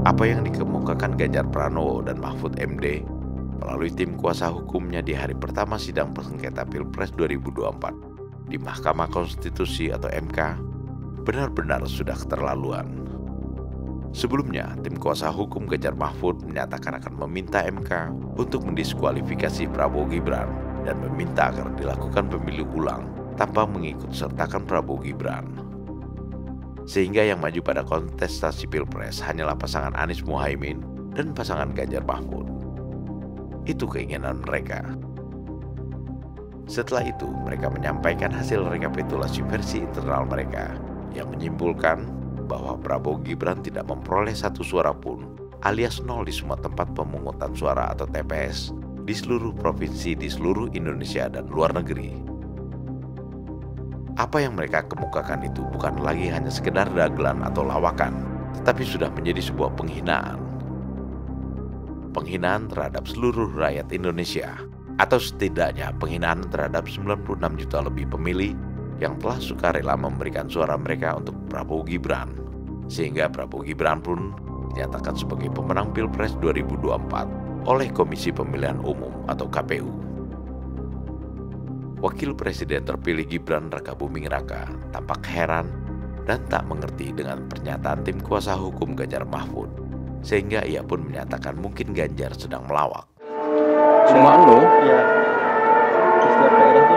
Apa yang dikemukakan Ganjar Pranowo dan Mahfud MD melalui tim kuasa hukumnya di hari pertama sidang sengketa Pilpres 2024 di Mahkamah Konstitusi atau MK benar-benar sudah keterlaluan. Sebelumnya, tim kuasa hukum Ganjar Mahfud menyatakan akan meminta MK untuk mendiskualifikasi Prabowo Gibran dan meminta agar dilakukan pemilu ulang tanpa mengikut sertakan Prabowo Gibran. Sehingga yang maju pada kontestasi Pilpres hanyalah pasangan Anies Muhaimin dan pasangan Ganjar Mahfud. Itu keinginan mereka. Setelah itu, mereka menyampaikan hasil rekapitulasi versi internal mereka yang menyimpulkan bahwa Prabowo Gibran tidak memperoleh satu suara pun alias nol di semua tempat pemungutan suara atau TPS di seluruh provinsi di seluruh Indonesia dan luar negeri. Apa yang mereka kemukakan itu bukan lagi hanya sekedar dagelan atau lawakan, tetapi sudah menjadi sebuah penghinaan. Penghinaan terhadap seluruh rakyat Indonesia, atau setidaknya penghinaan terhadap 96 juta lebih pemilih yang telah sukarela memberikan suara mereka untuk Prabowo Gibran, sehingga Prabowo Gibran pun dinyatakan sebagai pemenang Pilpres 2024 oleh Komisi Pemilihan Umum atau KPU. Wakil Presiden terpilih Gibran Rakabuming Raka tampak heran dan tak mengerti dengan pernyataan tim kuasa hukum Ganjar Mahfud, sehingga ia pun menyatakan mungkin Ganjar sedang melawak. Cuma ya, di setiap daerah itu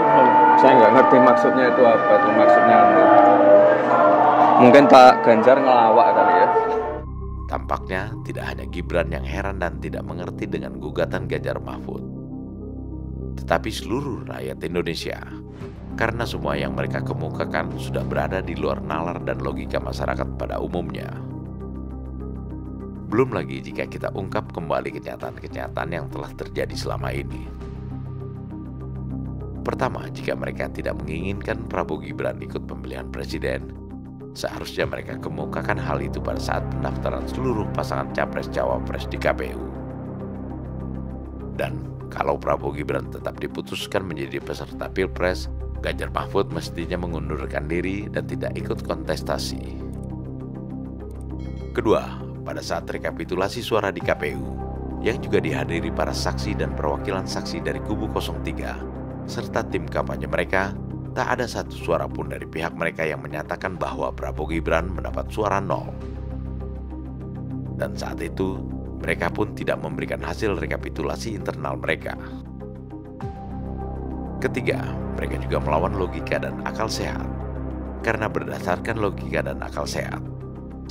saya nggak ngerti maksudnya itu apa itu maksudnya. Mungkin Pak Ganjar ngelawak kali ya. Tampaknya tidak hanya Gibran yang heran dan tidak mengerti dengan gugatan Ganjar Mahfud, tetapi seluruh rakyat Indonesia, karena semua yang mereka kemukakan sudah berada di luar nalar dan logika masyarakat pada umumnya. Belum lagi jika kita ungkap kembali kenyataan-kenyataan yang telah terjadi selama ini. Pertama, jika mereka tidak menginginkan Prabowo Gibran ikut pemilihan presiden, seharusnya mereka kemukakan hal itu pada saat pendaftaran seluruh pasangan Capres-Cawapres di KPU. Dan kalau Prabowo Gibran tetap diputuskan menjadi peserta Pilpres, Ganjar Mahfud mestinya mengundurkan diri dan tidak ikut kontestasi. Kedua, pada saat rekapitulasi suara di KPU, yang juga dihadiri para saksi dan perwakilan saksi dari kubu 03, serta tim kampanye mereka, tak ada satu suara pun dari pihak mereka yang menyatakan bahwa Prabowo Gibran mendapat suara nol. Dan saat itu, mereka pun tidak memberikan hasil rekapitulasi internal mereka. Ketiga, mereka juga melawan logika dan akal sehat. Karena berdasarkan logika dan akal sehat,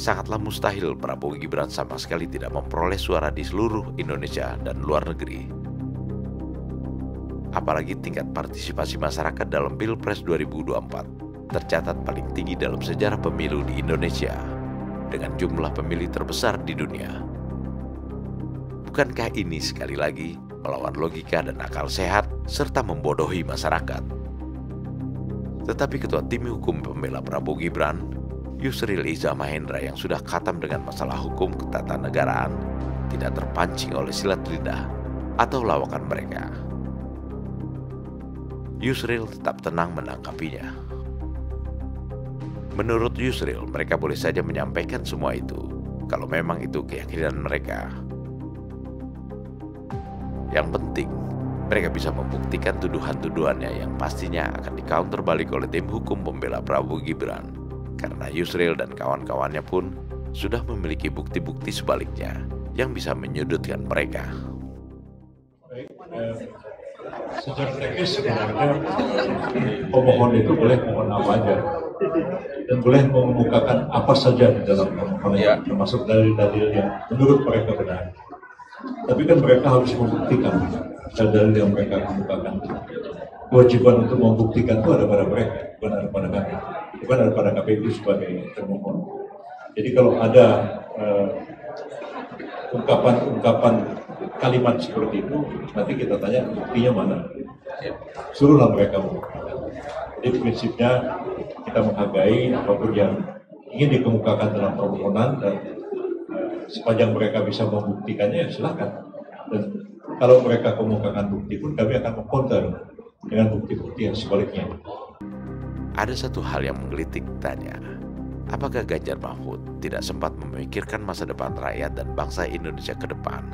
sangatlah mustahil Prabowo Gibran sama sekali tidak memperoleh suara di seluruh Indonesia dan luar negeri. Apalagi tingkat partisipasi masyarakat dalam Pilpres 2024 tercatat paling tinggi dalam sejarah pemilu di Indonesia dengan jumlah pemilih terbesar di dunia. Bukankah ini sekali lagi melawan logika dan akal sehat serta membodohi masyarakat? Tetapi Ketua Tim Hukum Pembela Prabowo Gibran, Yusril Iza Mahendra yang sudah khatam dengan masalah hukum ketatanegaraan, tidak terpancing oleh silat lidah atau lawakan mereka. Yusril tetap tenang menanggapinya. Menurut Yusril, mereka boleh saja menyampaikan semua itu, kalau memang itu keyakinan mereka. Yang penting, mereka bisa membuktikan tuduhan-tuduhannya yang pastinya akan di-counter balik oleh tim hukum pembela Prabowo Gibran, karena Yusril dan kawan-kawannya pun sudah memiliki bukti-bukti sebaliknya yang bisa menyudutkan mereka. Secara teknis sebenarnya pemohon itu boleh mohon apa aja dan boleh mengemukakan apa saja di dalam permohonan, termasuk dalil-dalil yang menurut mereka benar. Tapi kan mereka harus membuktikan dalil yang mereka kemukakan. Kewajiban untuk membuktikan itu ada pada mereka, bukan ada pada kami, bukan ada pada KPU sebagai termohon. Jadi kalau ada ungkapan-ungkapan kalimat seperti itu, nanti kita tanya buktinya mana. Suruhlah mereka membuktikan. Jadi prinsipnya kita menghargai apapun yang ingin dikemukakan dalam permohonan, dan sepanjang mereka bisa membuktikannya ya silakan. Dan kalau mereka kemukakan bukti pun, kami akan mengkonter dengan bukti-bukti yang sebaliknya. Ada satu hal yang menggelitik tanya. Apakah Ganjar Mahfud tidak sempat memikirkan masa depan rakyat dan bangsa Indonesia ke depan,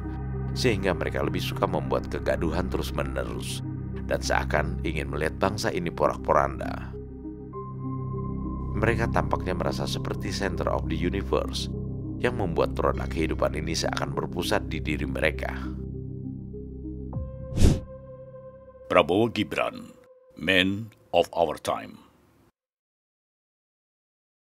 sehingga mereka lebih suka membuat kegaduhan terus-menerus dan seakan ingin melihat bangsa ini porak-poranda? Mereka tampaknya merasa seperti center of the universe yang membuat roda kehidupan ini seakan berpusat di diri mereka. Prabowo Gibran, Men of Our Time.